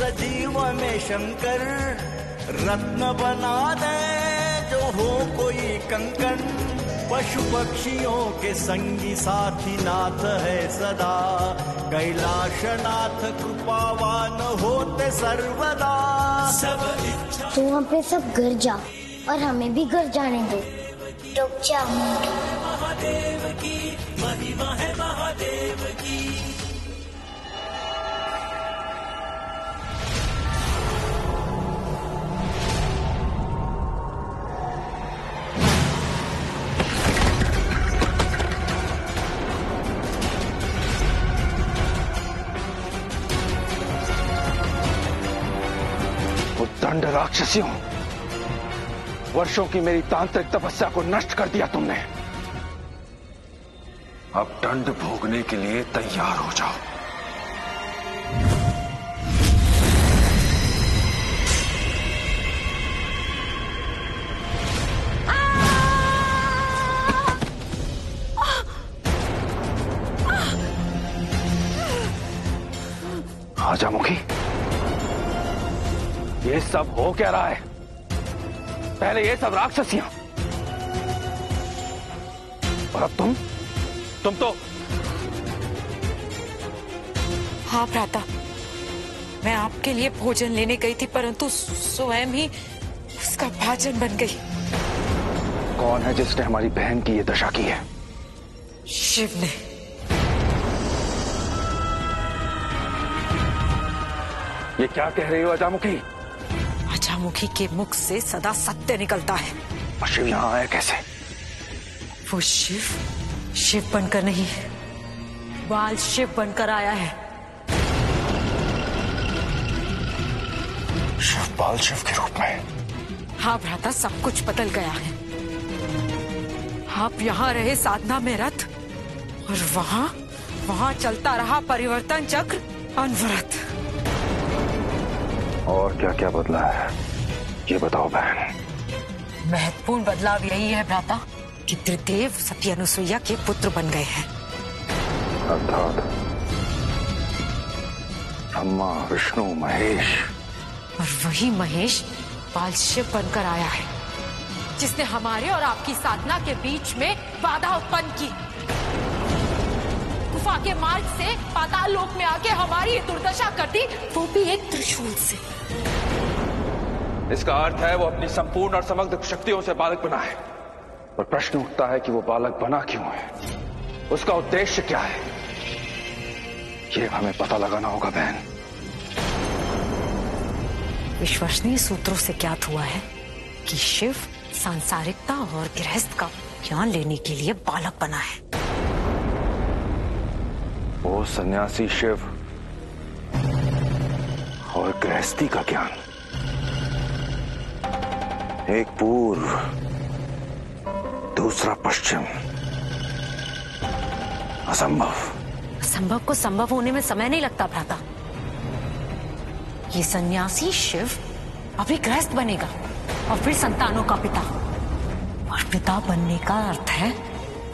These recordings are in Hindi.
सजीव में शंकर, रत्न बना दे जो हो कोई कंकन, पशु पक्षियों के संगी साथी नाथ है सदा, कैलाशनाथ कृपावान होते सर्वदा। सब इच्छा तू वहाँ पे सब घर जा और हमें भी घर जाने दो। रुक जा महादेव की महिमा है महादेव की। दंड राक्षसियों, वर्षों की मेरी तांत्रिक तपस्या को नष्ट कर दिया तुमने। अब दंड भोगने के लिए तैयार हो जाओ। आजा मुखी, ये सब हो क्या रहा है? पहले ये सब राक्षसियां, और अब तुम तो। हाँ भ्राता, मैं आपके लिए भोजन लेने गई थी, परंतु स्वयं ही उसका भाजन बन गई। कौन है जिसने हमारी बहन की ये दशा की है? शिव ने। ये क्या कह रही हो अजामुखी? अजामुखी के मुख से सदा सत्य निकलता है। और शिव यहाँ आया कैसे? वो शिव बनकर नहीं, बाल शिव बनकर आया है। शिव बाल शिव के रूप में? हाँ भ्राता, सब कुछ बदल गया है। आप यहाँ रहे साधना में रत, और वहां चलता रहा परिवर्तन चक्र अनवरत। और क्या क्या बदला है ये बताओ बहन। महत्वपूर्ण बदलाव यही है भ्राता कि त्रिदेव सती अनुसुईया के पुत्र बन गए हैं। अर्थात ब्रह्मा विष्णु महेश। और वही महेश बाल शिव बनकर आया है, जिसने हमारे और आपकी साधना के बीच में बाधा उत्पन्न की। गुफा के मार्ग से पाताल लोक में आके हमारी दुर्दशा कर दी, वो भी एक त्रिशूल से। इसका अर्थ है वो अपनी संपूर्ण और समग्र शक्तियों से बालक बना है। और प्रश्न उठता है कि वो बालक बना क्यों है, उसका उद्देश्य क्या है? ये हमें पता लगाना होगा बहन। विश्वसनीय सूत्रों से ज्ञात हुआ है कि शिव सांसारिकता और गृहस्थ का ज्ञान लेने के लिए बालक बना है। वो सन्यासी शिव और गृहस्थी का ज्ञान, एक पूर्व दूसरा पश्चिम, असंभव। असंभव को संभव होने में समय नहीं लगता भ्राता। ये सन्यासी शिव अभी गृहस्थ बनेगा और फिर संतानों का पिता, और पिता बनने का अर्थ है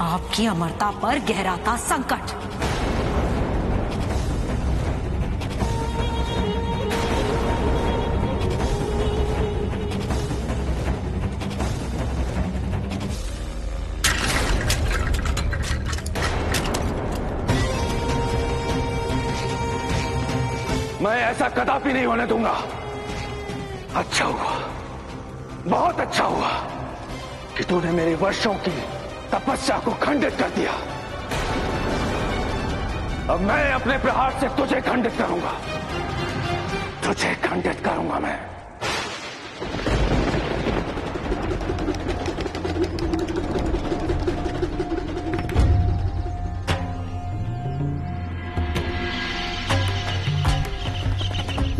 आपकी अमरता पर गहराता संकट। मैं ऐसा कदापि नहीं होने दूंगा। अच्छा हुआ, बहुत अच्छा हुआ कि तूने मेरी वर्षों की तपस्या को खंडित कर दिया। अब मैं अपने प्रहार से तुझे खंडित करूंगा, तुझे खंडित करूंगा मैं।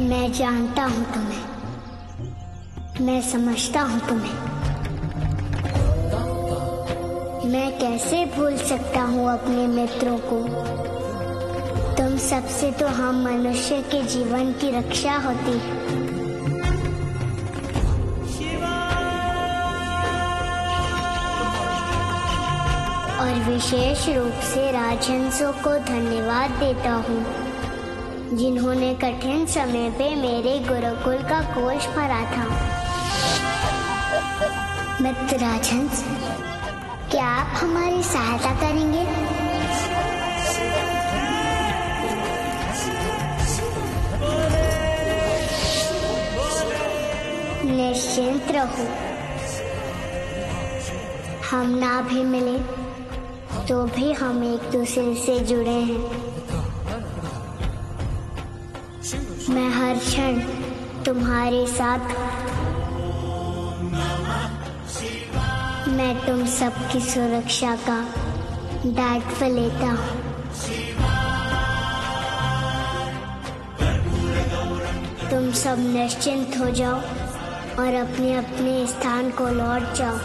मैं जानता हूं तुम्हें, मैं समझता हूं तुम्हें। मैं कैसे भूल सकता हूं अपने मित्रों को। तुम सबसे तो हम मनुष्य के जीवन की रक्षा होती है। और विशेष रूप से राजहंसों को धन्यवाद देता हूँ जिन्होंने कठिन समय पे मेरे गुरुकुल का कोष भरा था। मित्र राजहंस, क्या आप हमारी सहायता करेंगे? निश्चिंत रहो, हम ना भी मिले तो भी हम एक दूसरे से जुड़े हैं। मैं हर क्षण तुम्हारे साथ हूँ। मैं तुम सबकी सुरक्षा का दायित्व लेता हूँ। तुम सब निश्चिंत हो जाओ और अपने अपने स्थान को लौट जाओ।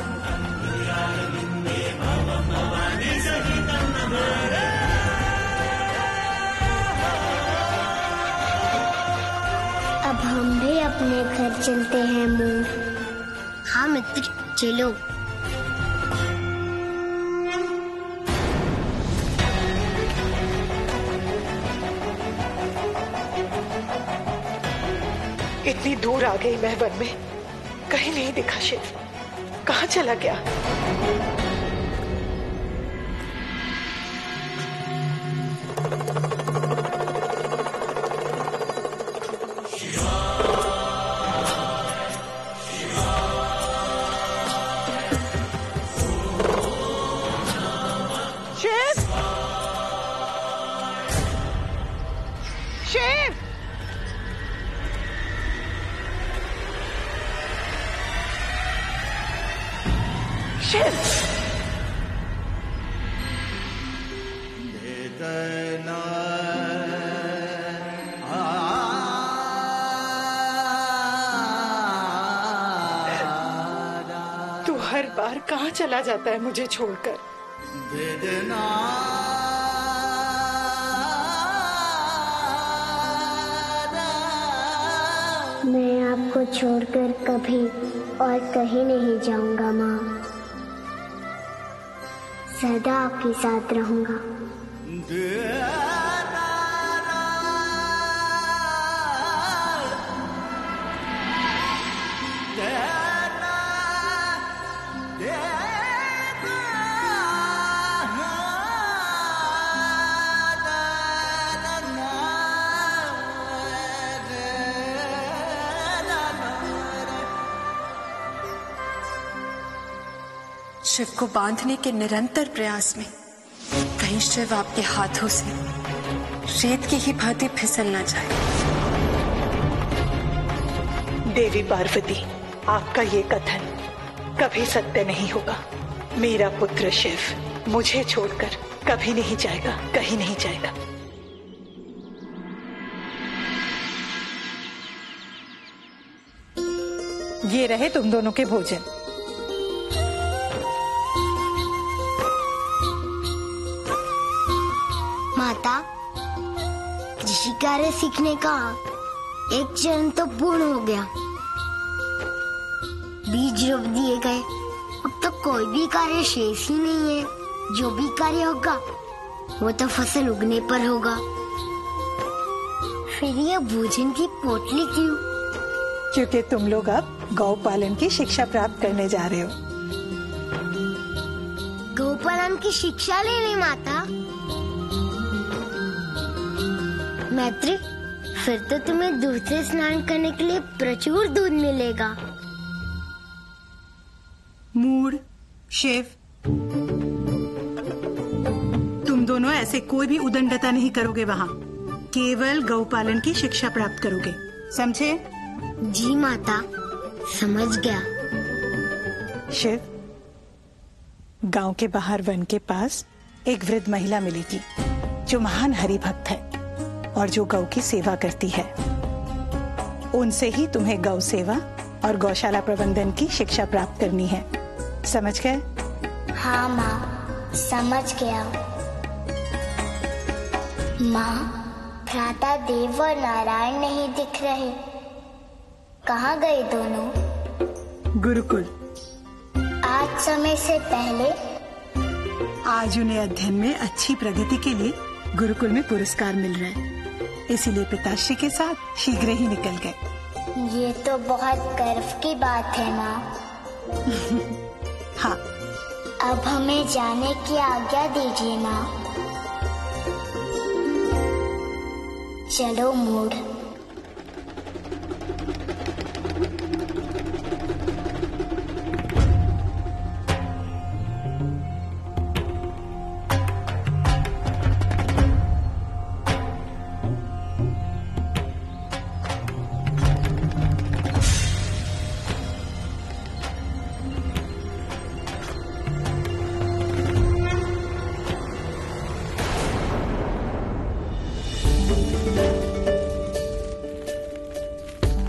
अब हम भी अपने घर चलते हैं मूड। हाँ मित्र, चलो। इतनी दूर आ गई मैं वन में, कहीं नहीं दिखा शिव। कहाँ चला गया? शिव! शिव! शिव! तू हर बार कहाँ चला जाता है मुझे छोड़कर? मैं आपको छोड़कर कभी और कहीं नहीं जाऊंगा माँ। सदा आपके साथ रहूंगा। शिव को बांधने के निरंतर प्रयास में कहीं शिव आपके हाथों से रेत की ही भांति फिसल न जाए। देवी पार्वती, आपका ये कथन कभी सत्य नहीं होगा। मेरा पुत्र शिव मुझे छोड़कर कभी नहीं जाएगा, कहीं नहीं जाएगा। ये रहे तुम दोनों के भोजन। माता, ऋषि कार्य सीखने का एक चरण तो पूर्ण हो गया। बीज रोप दिए गए, अब तो कोई भी कार्य शेष ही नहीं है। जो भी कार्य होगा वो तो फसल उगने पर होगा। फिर ये भोजन की पोटली क्यों? क्योंकि तुम लोग अब गौ पालन की शिक्षा प्राप्त करने जा रहे हो। गौ पालन की शिक्षा लेने माता? मैत्री, फिर तो तुम्हें दूध से स्नान करने के लिए प्रचुर दूध मिलेगा। मूड, शिव, तुम दोनों ऐसे कोई भी उदंडता नहीं करोगे वहाँ। केवल गौपालन की शिक्षा प्राप्त करोगे, समझे? जी माता, समझ गया। शिव, गांव के बाहर वन के पास एक वृद्ध महिला मिलेगी जो महान हरि भक्त है और जो गौ की सेवा करती है। उनसे ही तुम्हें गौ सेवा और गौशाला प्रबंधन की शिक्षा प्राप्त करनी है। समझ गए? हाँ माँ, समझ गया। माँ, भ्राता देव और नारायण नहीं दिख रहे। कहाँ गए दोनों? गुरुकुल। आज समय से पहले? आज उन्हें अध्ययन में अच्छी प्रगति के लिए गुरुकुल में पुरस्कार मिल रहा है। इसीलिए पिताश्री के साथ शीघ्र ही निकल गए। ये तो बहुत गर्व की बात है माँ। हाँ, अब हमें जाने की आज्ञा दीजिए माँ। चलो मूड।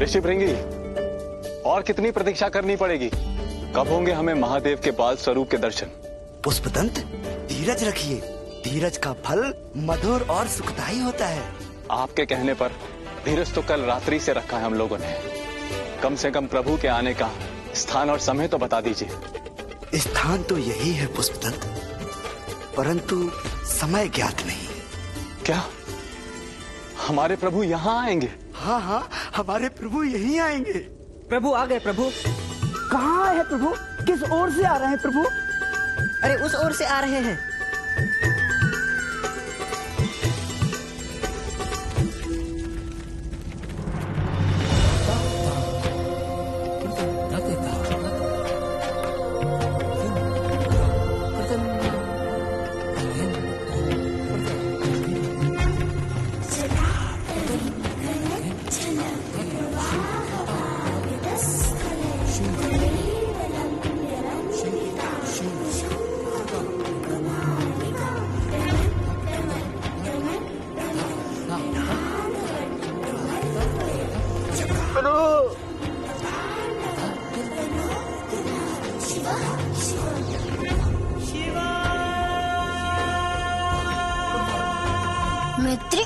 ऋषि भृंगी, और कितनी प्रतीक्षा करनी पड़ेगी? कब होंगे हमें महादेव के बाल स्वरूप के दर्शन? पुष्पदंत, धीरज रखिए। धीरज का फल मधुर और सुखदायी होता है। आपके कहने पर धीरज तो कल रात्रि से रखा है हम लोगों ने। कम से कम प्रभु के आने का स्थान और समय तो बता दीजिए। स्थान तो यही है पुष्पदंत, परंतु समय ज्ञात नहीं। क्या हमारे प्रभु यहाँ आएंगे? हाँ हाँ, हमारे प्रभु यहीं आएंगे। प्रभु आ गए। प्रभु कहाँ है प्रभु? किस ओर से आ रहे हैं प्रभु? अरे उस ओर से आ रहे हैं। मित्री,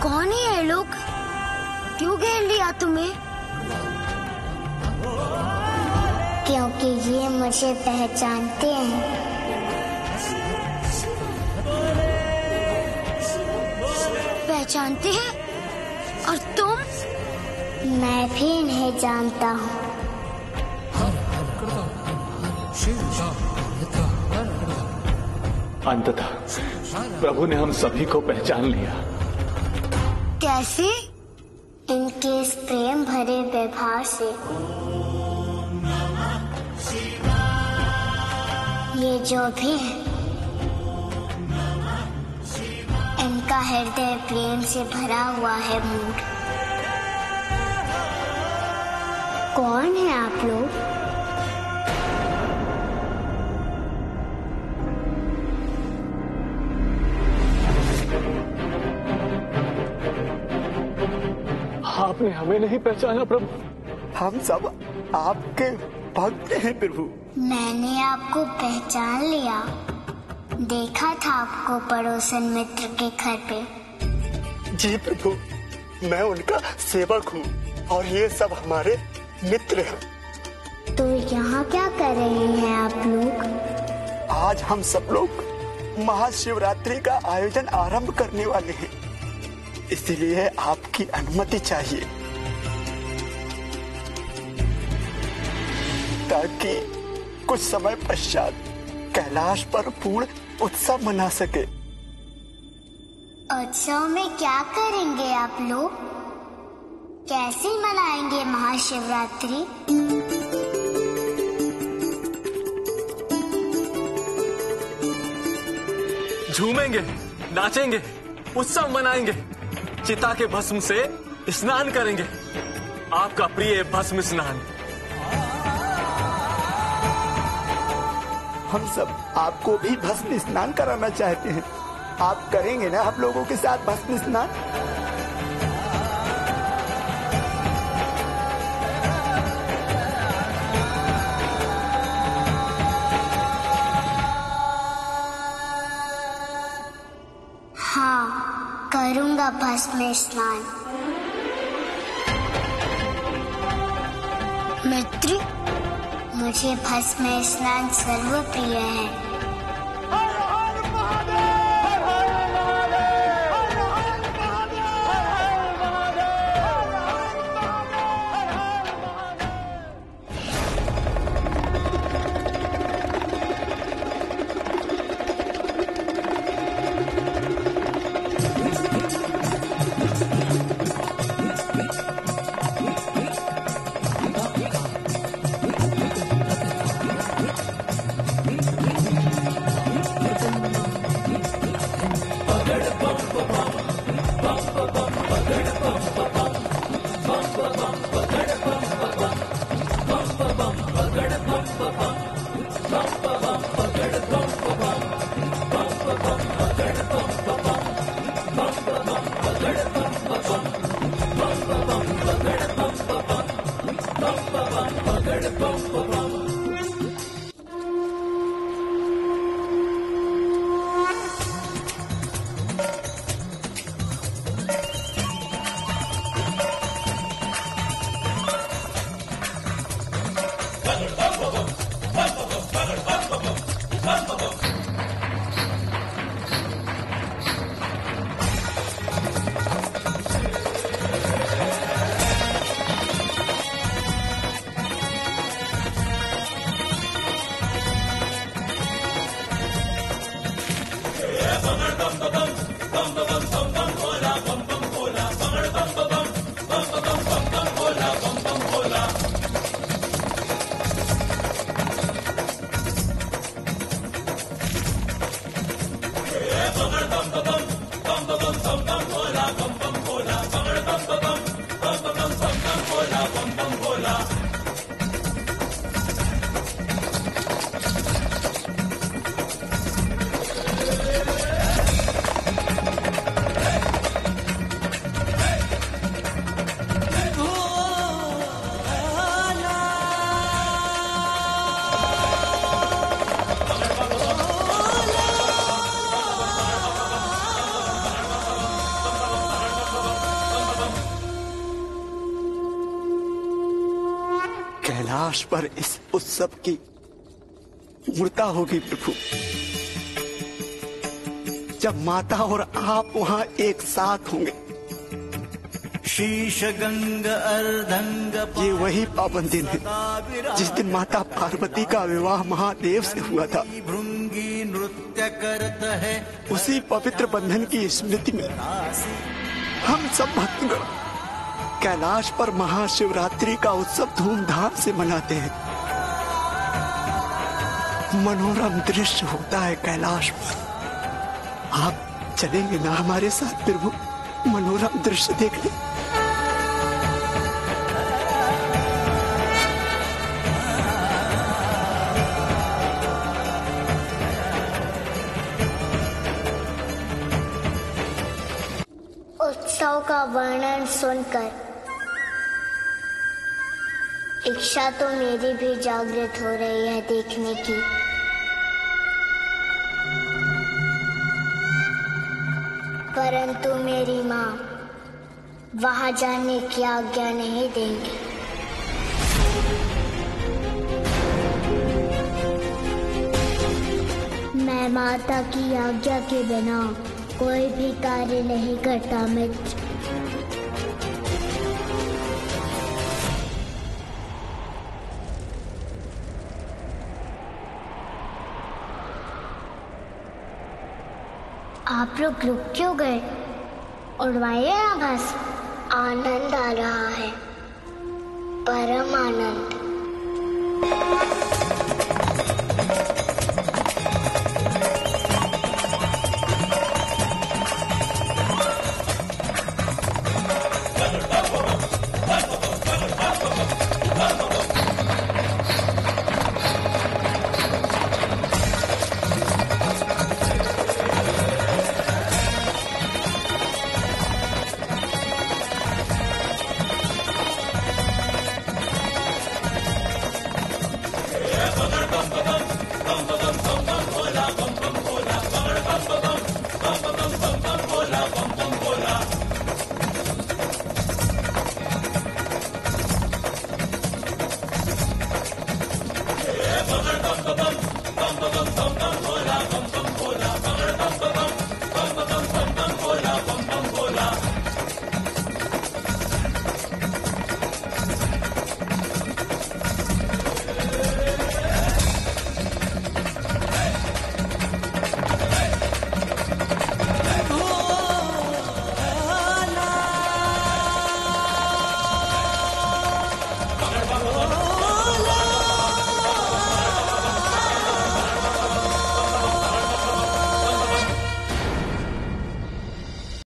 कौन है ये लोग? क्यों घेर लिया तुम्हें? क्योंकि ये मुझे पहचानते हैं। पहचानते हैं? और तुम? मैं भी इन्हें जानता हूँ। अंततः प्रभु ने हम सभी को पहचान लिया। कैसे? इनके इस प्रेम भरे व्यवहार से। ये जो भी है, इनका हृदय प्रेम से भरा हुआ है मूड। कौन है आप लोग? आपने हमें नहीं पहचाना प्रभु? हम सब आपके भक्त हैं प्रभु। मैंने आपको पहचान लिया। देखा था आपको पड़ोसन मित्र के घर पे। जी प्रभु, मैं उनका सेवक हूँ और ये सब हमारे मित्र हैं। तो यहाँ क्या कर रहे हैं आप लोग? आज हम सब लोग महाशिवरात्रि का आयोजन आरंभ करने वाले हैं, इसलिए आपकी अनुमति चाहिए ताकि कुछ समय पश्चात कैलाश पर पूर्ण उत्सव मना सके। उत्सव में क्या करेंगे आप लोग? कैसे मनाएंगे महाशिवरात्रि? झूमेंगे, नाचेंगे, उत्सव मनाएंगे, चिता के भस्म से स्नान करेंगे, आपका प्रिय भस्म स्नान। हम सब आपको भी भस्म स्नान कराना चाहते हैं। आप करेंगे ना हम लोगों के साथ भस्म स्नान? हाँ, करूँगा भस्म स्नान। मित्री, मुझे भस्म स्नान सर्वप्रिय है। मित्री, कैलाश पर इस उत्सव की पूर्णता होगी प्रभु, जब माता और आप वहाँ एक साथ होंगे। शीश गंग अर्धंग, ये वही पावन दिन है जिस दिन माता पार्वती का विवाह महादेव से हुआ था। भृंगी नृत्य करता है, उसी पवित्र बंधन की स्मृति में हम सब भक्तगण कैलाश पर महाशिवरात्रि का उत्सव धूमधाम से मनाते हैं। मनोरम दृश्य होता है कैलाश पर। आप चलेंगे ना हमारे साथ प्रभु मनोरम दृश्य देखने? उत्सव का वर्णन सुनकर इच्छा तो मेरी भी जागृत हो रही है देखने की। परंतु मेरी माँ वहां जाने की आज्ञा नहीं देंगी। मैं माता की आज्ञा के बिना कोई भी कार्य नहीं करता मित्र। आप लोग रुक क्यों गए? उड़वाइए आवाज, आनंद आ रहा है, परम आनंद।